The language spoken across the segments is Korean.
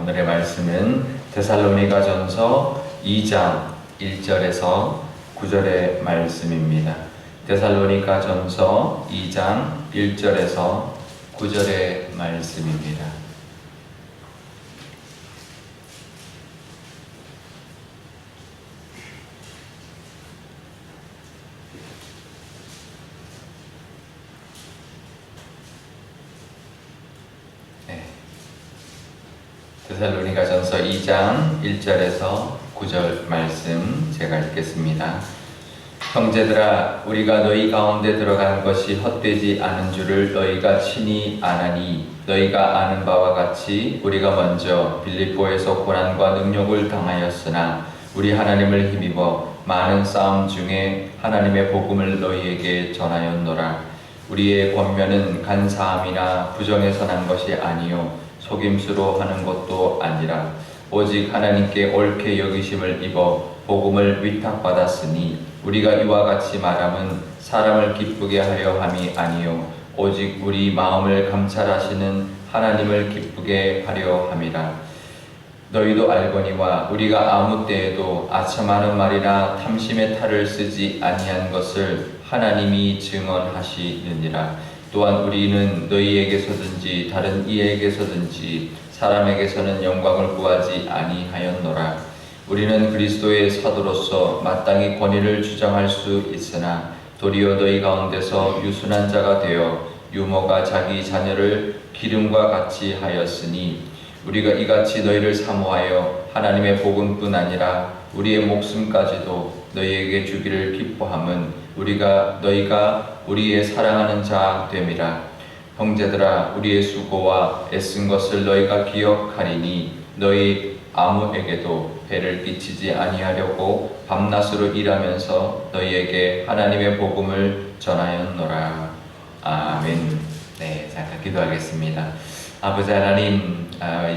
오늘의 말씀은 데살로니가전서 2장 1절에서 9절의 말씀입니다. 데살로니가전서 2장 1절에서 9절의 말씀입니다. 데살로니가전서 2장 1절에서 9절 말씀 제가 읽겠습니다. 형제들아, 우리가 너희 가운데 들어간 것이 헛되지 않은 줄을 너희가 친히 아나니, 너희가 아는 바와 같이 우리가 먼저 빌립보에서 고난과 능욕을 당하였으나 우리 하나님을 힘입어 많은 싸움 중에 하나님의 복음을 너희에게 전하였노라. 우리의 권면은 간사함이나 부정에서 난 것이 아니요 속임수로 하는 것도 아니라 오직 하나님께 옳게 여기심을 입어 복음을 위탁받았으니 우리가 이와 같이 말함은 사람을 기쁘게 하려 함이 아니요 오직 우리 마음을 감찰하시는 하나님을 기쁘게 하려 함이라. 너희도 알거니와 우리가 아무 때에도 아첨하는 말이나 탐심의 탈을 쓰지 아니한 것을 하나님이 증언하시느니라. 또한 우리는 너희에게서든지 다른 이에게서든지 사람에게서는 영광을 구하지 아니하였노라. 우리는 그리스도의 사도로서 마땅히 권위를 주장할 수 있으나 도리어 너희 가운데서 유순한 자가 되어 유모가 자기 자녀를 기름과 같이 하였으니 우리가 이같이 너희를 사모하여 하나님의 복음뿐 아니라 우리의 목숨까지도 너희에게 주기를 기뻐함은 너희가 우리의 사랑하는 자 됨이라. 형제들아, 우리의 수고와 애쓴 것을 너희가 기억하리니 너희 아무에게도 배를 끼치지 아니하려고 밤낮으로 일하면서 너희에게 하나님의 복음을 전하였노라. 아멘. 네, 잠깐 기도하겠습니다. 아버지 하나님,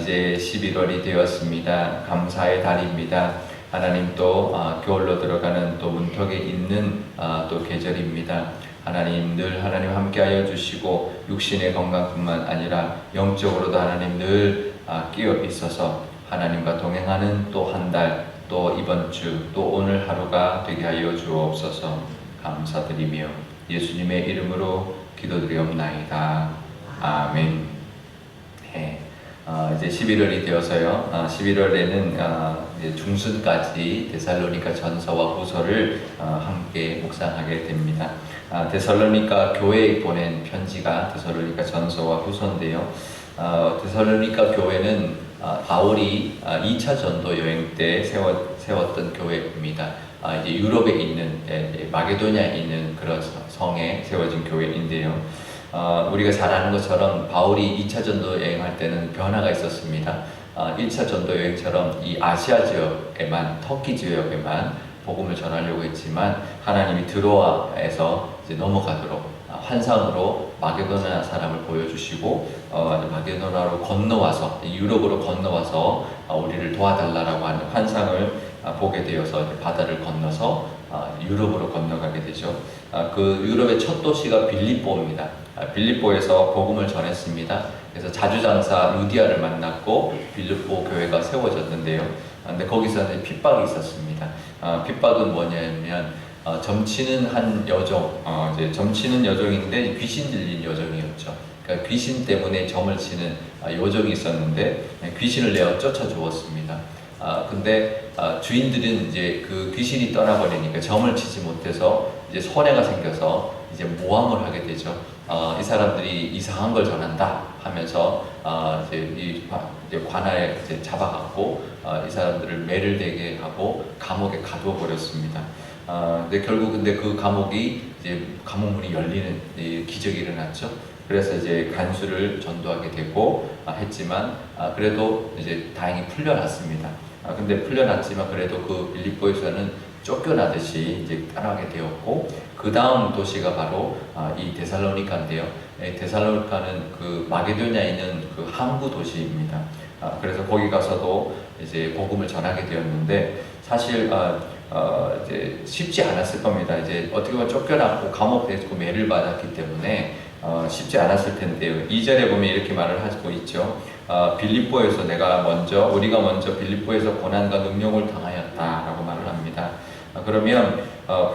이제 11월이 되었습니다. 감사의 달입니다. 하나님 또 겨울로 들어가는 또 문턱에 있는 또 계절입니다. 하나님 늘 하나님 함께하여 주시고 육신의 건강뿐만 아니라 영적으로도 하나님 늘 끼어 있어서 하나님과 동행하는 또 한 달, 또 이번 주, 또 오늘 하루가 되게 하여 주옵소서. 감사드리며 예수님의 이름으로 기도드리옵나이다. 아멘. 네. 이제 11월이 되어서요. 11월에는 중순까지 데살로니가 전서와 후서를 함께 묵상하게 됩니다. 데살로니가 교회에 보낸 편지가 데살로니가 전서와 후서인데요. 데살로니가 교회는 바울이 2차 전도 여행 때 세웠던 교회입니다. 이제 유럽에 있는 마게도냐에 있는 그런 성에 세워진 교회인데요. 우리가 잘 아는 것처럼 바울이 2차 전도 여행할 때는 변화가 있었습니다. 1차 전도 여행처럼 이 아시아 지역에만, 터키 지역에만 복음을 전하려고 했지만 하나님이 드로아에서 이제 넘어가도록 환상으로 마게도냐 사람을 보여주시고 마게도냐로 건너와서 유럽으로 건너와서 우리를 도와달라고 하는 환상을 보게 되어서 바다를 건너서 유럽으로 건너가게 되죠. 그 유럽의 첫 도시가 빌립보입니다. 빌립보에서 복음을 전했습니다. 그래서 자주장사 루디아를 만났고 빌립보 교회가 세워졌는데요. 근데 거기서는 핍박이 있었습니다. 핍박은 뭐냐면 점치는 한 여종, 이제 점치는 여종인데 귀신 들린 여종이었죠. 그러니까 귀신 때문에 점을 치는 여종이 있었는데 귀신을 내어 쫓아 주었습니다. 근데 주인들은 이제 그 귀신이 떠나버리니까 점을 치지 못해서 이제 손해가 생겨서 이제 모함을 하게 되죠. 이 사람들이 이상한 걸 전한다 하면서 이제 관아에 이제 잡아갖고 이 사람들을 매를 대게 하고 감옥에 가두어 버렸습니다. 근데 결국 그 감옥이 이제 감옥문이 열리는 기적이 일어났죠. 그래서 이제 간수를 전도하게 되고 했지만 그래도 이제 다행히 풀려났습니다. 근데 풀려났지만 그래도 그 빌립보에서는 쫓겨나듯이 이제 떠나게 되었고 그 다음 도시가 바로 이 데살로니카인데요. 데살로니카는 그 마게도냐에 있는 그 항구 도시입니다. 그래서 거기 가서도 이제 복음을 전하게 되었는데 사실 이제 쉽지 않았을 겁니다. 이제 어떻게 보면 쫓겨났고 감옥에서 매를 받았기 때문에 쉽지 않았을 텐데요. 2절에 보면 이렇게 말을 하고 있죠. 빌립보에서 우리가 먼저 빌립보에서 고난과 능력을 당하였다라고 말을 합니다. 그러면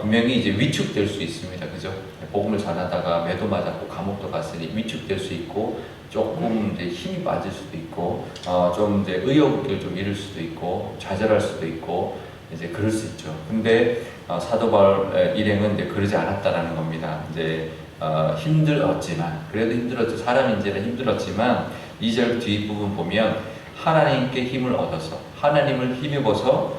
분명히 이제 위축될 수 있습니다. 그죠? 복음을 전하다가 매도 맞았고 감옥도 갔으니 위축될 수 있고 조금 이제 힘이 빠질 수도 있고 좀 이제 의욕을 좀 잃을 수도 있고 좌절할 수도 있고 이제 그럴 수 있죠. 근데 사도 바울의 일행은 이제 그러지 않았다라는 겁니다. 이제 힘들었지만 그래도 힘들었죠. 사람인지라 힘들었지만 2절 뒷부분 보면 하나님께 힘을 얻어서 하나님을 힘입어서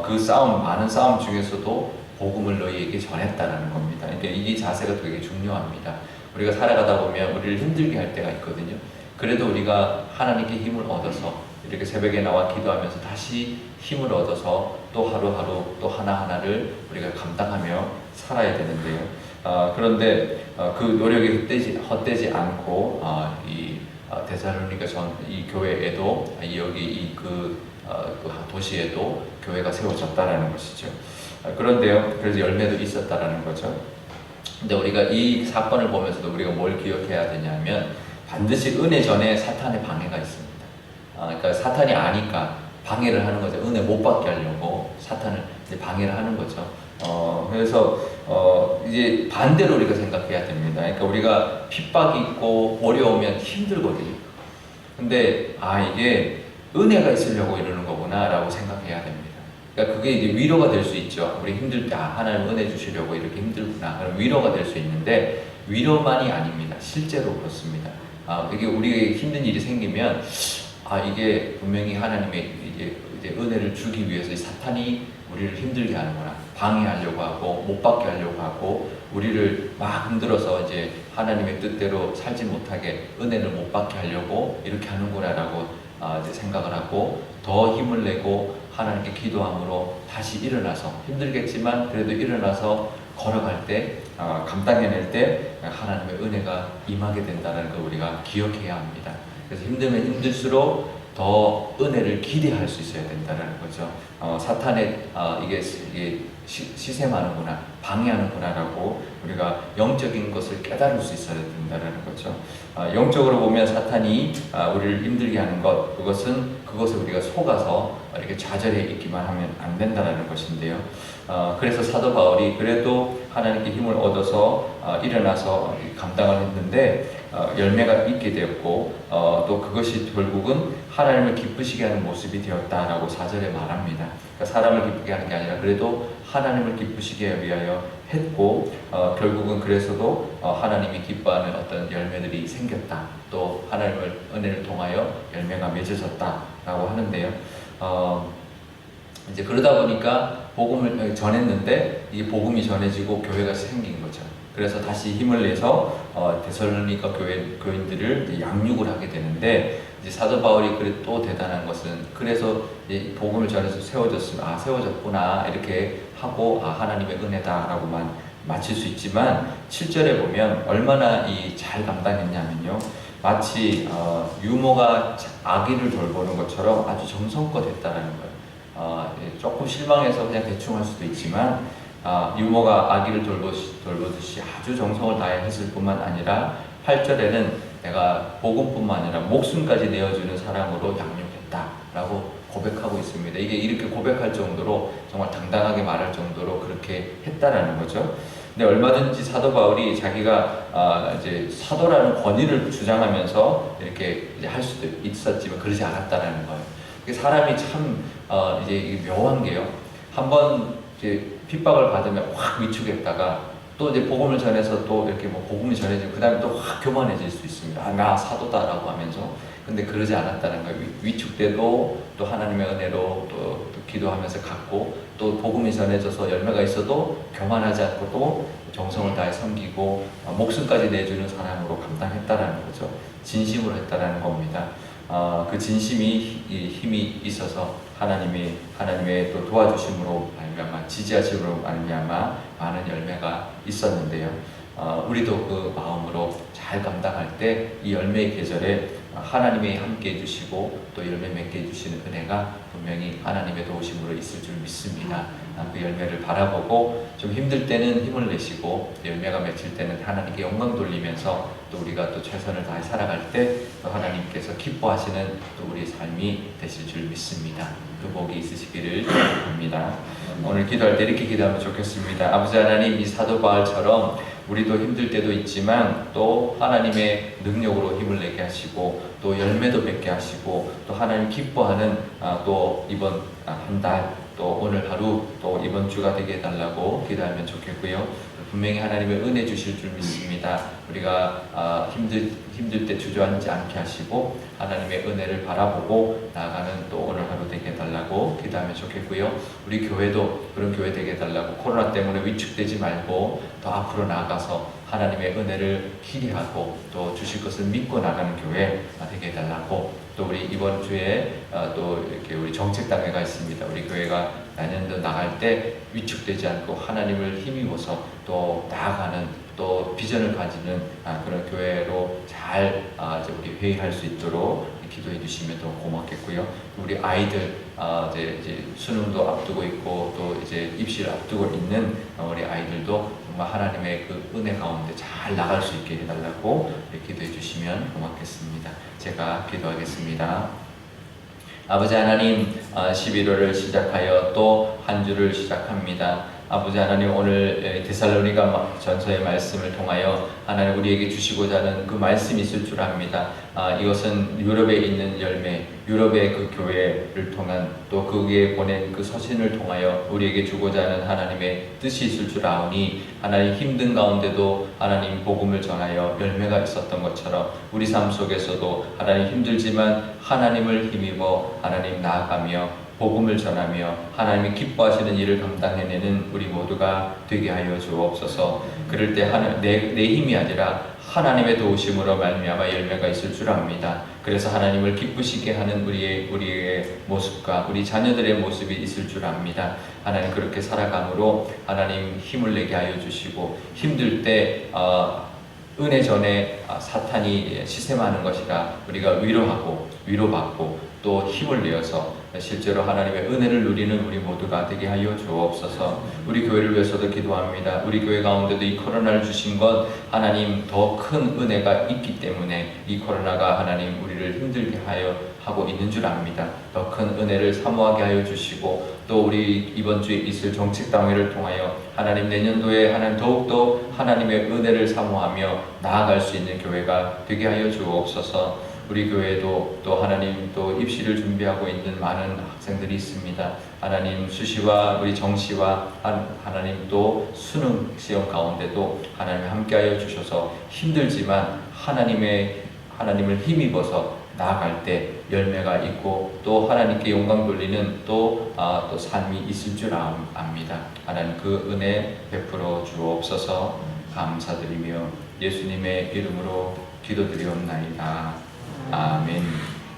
그 많은 싸움 중에서도 복음을 너희에게 전했다라는 겁니다. 그러니까 이 자세가 되게 중요합니다. 우리가 살아가다 보면 우리를 힘들게 할 때가 있거든요. 그래도 우리가 하나님께 힘을 얻어서 이렇게 새벽에 나와 기도하면서 다시 힘을 얻어서 또 하루하루 또 하나하나를 우리가 감당하며 살아야 되는데요. 그런데 그 노력이 헛되지 않고 이 데살로니가 이 교회에도 여기 그 도시에도 교회가 세워졌다라는 것이죠. 그런데요, 그래서 열매도 있었다라는 거죠. 근데 우리가 이 사건을 보면서도 우리가 뭘 기억해야 되냐면 반드시 은혜 전에 사탄의 방해가 있습니다. 그러니까 사탄이 아니까 방해를 하는 거죠. 은혜 못 받게 하려고 사탄을 이제 방해를 하는 거죠. 그래서 이제 반대로 우리가 생각해야 됩니다. 그러니까 우리가 핍박이 있고 어려우면 힘들거든요. 근데 이게 은혜가 있으려고 이러는 거구나라고 생각해야 됩니다. 그러니까 그게 이제 위로가 될 수 있죠. 우리 힘들 때 하나님 은혜 주시려고 이렇게 힘들구나. 그럼 위로가 될 수 있는데 위로만이 아닙니다. 실제로 그렇습니다. 이게 우리에게 힘든 일이 생기면 이게 분명히 하나님의 이제 은혜를 주기 위해서 사탄이 우리를 힘들게 하는구나, 방해하려고 하고 못 받게 하려고 하고 우리를 막 흔들어서 이제 하나님의 뜻대로 살지 못하게 은혜를 못 받게 하려고 이렇게 하는구나라고 이제 생각을 하고 더 힘을 내고 하나님께 기도함으로 다시 일어나서 힘들겠지만 그래도 일어나서 걸어갈 때 감당해낼 때 하나님의 은혜가 임하게 된다는 걸 우리가 기억해야 합니다. 그래서 힘들면 힘들수록 더 은혜를 기대할 수 있어야 된다는 거죠. 사탄의 이게 시샘하는구나, 방해하는구나라고 우리가 영적인 것을 깨달을 수 있어야 된다는 거죠. 영적으로 보면 사탄이 우리를 힘들게 하는 그것을 우리가 속아서 이렇게 좌절해 있기만 하면 안 된다는 것인데요. 그래서 사도 바울이 그래도 하나님께 힘을 얻어서 일어나서 감당을 했는데 열매가 있게 되었고 또 그것이 결국은 하나님을 기쁘시게 하는 모습이 되었다라고 4절에 말합니다. 그러니까 사람을 기쁘게 하는 게 아니라 그래도 하나님을 기쁘시게 위하여 했고 결국은 그래서도 하나님이 기뻐하는 어떤 열매들이 생겼다. 또 하나님의 은혜를 통하여 열매가 맺어졌다라고 하는데요. 이제 그러다 보니까 복음을 전했는데 이 복음이 전해지고 교회가 생긴 거죠. 그래서 다시 힘을 내서 데살로니가 교인들을 양육을 하게 되는데 이제 사도 바울이 또 대단한 것은 그래서 이 복음을 전해서 세워졌으면 세워졌구나 이렇게 하고 하나님의 은혜다라고만 마칠 수 있지만 7절에 보면 얼마나 잘 감당했냐면요. 마치 유모가 아기를 돌보는 것처럼 아주 정성껏 했다라는 거예요. 조금 실망해서 그냥 대충 할 수도 있지만 유모가 아기를 돌보듯이 아주 정성을 다해 했을 뿐만 아니라 8절에는 내가 복음뿐만 아니라 목숨까지 내어주는 사람으로 양육했다라고 고백하고 있습니다. 이게 이렇게 고백할 정도로 정말 당당하게 말할 정도로 그렇게 했다라는 거죠. 근데 얼마든지 사도 바울이 자기가 이제 사도라는 권위를 주장하면서 이렇게 이제 할 수도 있었지만 그러지 않았다라는 거예요. 사람이 참 이제 묘한 게요. 한번 이제 핍박을 받으면 확 위축했다가 또 이제 복음을 전해서 또 이렇게 복음이 전해지고 그 다음에 또 확 교만해질 수 있습니다. 나 사도다라고 하면서. 근데 그러지 않았다는 거예요. 위축돼도 또 하나님의 은혜로 또 기도하면서 갖고 또 복음이 전해져서 열매가 있어도 교만하지 않고 또 정성을 다해 섬기고 목숨까지 내주는 사람으로 감당했다라는 거죠. 진심으로 했다라는 겁니다. 그 진심이 힘이 있어서 하나님의 또 도와주심으로 말미암아 지지하심으로 말미암아 많은 열매가 있었는데요. 우리도 그 마음으로 잘 감당할 때 이 열매의 계절에 하나님이 함께 해주시고 또 열매 맺게 해주시는 은혜가 분명히 하나님의 도우심으로 있을 줄 믿습니다. 그 열매를 바라보고 좀 힘들 때는 힘을 내시고 열매가 맺힐 때는 하나님께 영광 돌리면서 또 우리가 또 최선을 다해 살아갈 때 또 하나님께서 기뻐하시는 또 우리의 삶이 되실 줄 믿습니다. 그 복이 있으시기를 바랍니다. 오늘 기도할 때 이렇게 기도하면 좋겠습니다. 아버지 하나님, 이 사도 바울처럼 우리도 힘들 때도 있지만 또 하나님의 능력으로 힘을 내게 하시고 또 열매도 맺게 하시고 또 하나님 기뻐하는 또 이번 한 달 또 오늘 하루 또 이번 주가 되게 해달라고 기도하면 좋겠고요. 분명히 하나님의 은혜 주실 줄 믿습니다. 우리가 힘들 때 주저앉지 않게 하시고 하나님의 은혜를 바라보고 나아가는 또 오늘 하루 되게 해달라고 기도하면 좋겠고요. 우리 교회도 그런 교회 되게 해달라고, 코로나 때문에 위축되지 말고 더 앞으로 나아가서 하나님의 은혜를 기대하고 또 주실 것을 믿고 나가는 교회 되게 해달라고, 또 우리 이번 주에 또 이렇게 우리 정책당회가 있습니다. 우리 교회가 내년도 나갈 때 위축되지 않고 하나님을 힘입어서 또 나아가는 또 비전을 가지는 그런 교회로 잘 우리 회의할 수 있도록 기도해 주시면 더 고맙겠고요. 우리 아이들 이제 수능도 앞두고 있고 또 이제 입시를 앞두고 있는 우리 아이들도 정말 하나님의 그 은혜 가운데 잘 나갈 수 있게 해달라고 기도해 주시면 고맙겠습니다. 제가 기도하겠습니다. 아버지 하나님, 11월을 시작하여 또 한 주를 시작합니다. 아버지 하나님, 오늘 데살로니가 전서의 말씀을 통하여 하나님 우리에게 주시고자 하는 그 말씀이 있을 줄 압니다. 이것은 유럽에 있는 열매, 유럽의 그 교회를 통한 또 거기에 보낸 그 서신을 통하여 우리에게 주고자 하는 하나님의 뜻이 있을 줄 아오니, 하나님 힘든 가운데도 하나님 복음을 전하여 열매가 있었던 것처럼 우리 삶 속에서도 하나님 힘들지만 하나님을 힘입어 하나님 나아가며 복음을 전하며 하나님이 기뻐하시는 일을 감당해내는 우리 모두가 되게 하여 주옵소서. 그럴 때 내 힘이 아니라 하나님의 도우심으로 말미암아 열매가 있을 줄 압니다. 그래서 하나님을 기쁘시게 하는 우리의 모습과 우리 자녀들의 모습이 있을 줄 압니다. 하나님, 그렇게 살아감으로 하나님 힘을 내게 하여 주시고, 힘들 때 은혜 전에 사탄이 시샘하는 것이라 우리가 위로하고 위로받고 또 힘을 내어서 실제로 하나님의 은혜를 누리는 우리 모두가 되게 하여 주옵소서. 우리 교회를 위해서도 기도합니다. 우리 교회 가운데도 이 코로나를 주신 것 하나님 더 큰 은혜가 있기 때문에 이 코로나가 하나님 우리를 힘들게 하고 있는 줄 압니다. 더 큰 은혜를 사모하게 하여 주시고, 또 우리 이번 주에 있을 정책당회를 통하여 하나님 내년도에 하나님 더욱더 하나님의 은혜를 사모하며 나아갈 수 있는 교회가 되게 하여 주옵소서. 우리 교회도 또 하나님 또 입시를 준비하고 있는 많은 학생들이 있습니다. 하나님 수시와 우리 정시와 하나님 또 수능 시험 가운데도 하나님 함께하여 주셔서 힘들지만 하나님을 힘입어서 나아갈 때 열매가 있고 또 하나님께 영광 돌리는 또 삶이 있을 줄 압니다. 하나님 그 은혜 베풀어 주옵소서. 감사드리며 예수님의 이름으로 기도드리옵나이다. 아멘.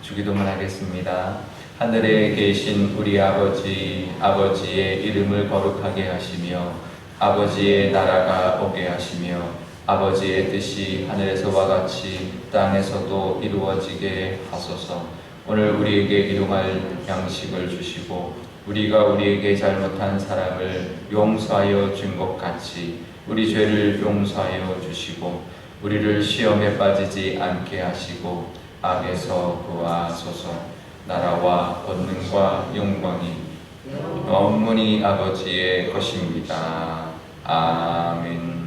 주기도문 하겠습니다. 하늘에 계신 우리 아버지의 이름을 거룩하게 하시며 아버지의 나라가 오게 하시며 아버지의 뜻이 하늘에서와 같이 땅에서도 이루어지게 하소서. 오늘 우리에게 일용할 양식을 주시고 우리가 우리에게 잘못한 사람을 용서하여 준 것 같이 우리 죄를 용서하여 주시고 우리를 시험에 빠지지 않게 하시고 악에서 구하소서. 나라와 권능과 영광이 온전히 아버지의 것입니다. 아멘.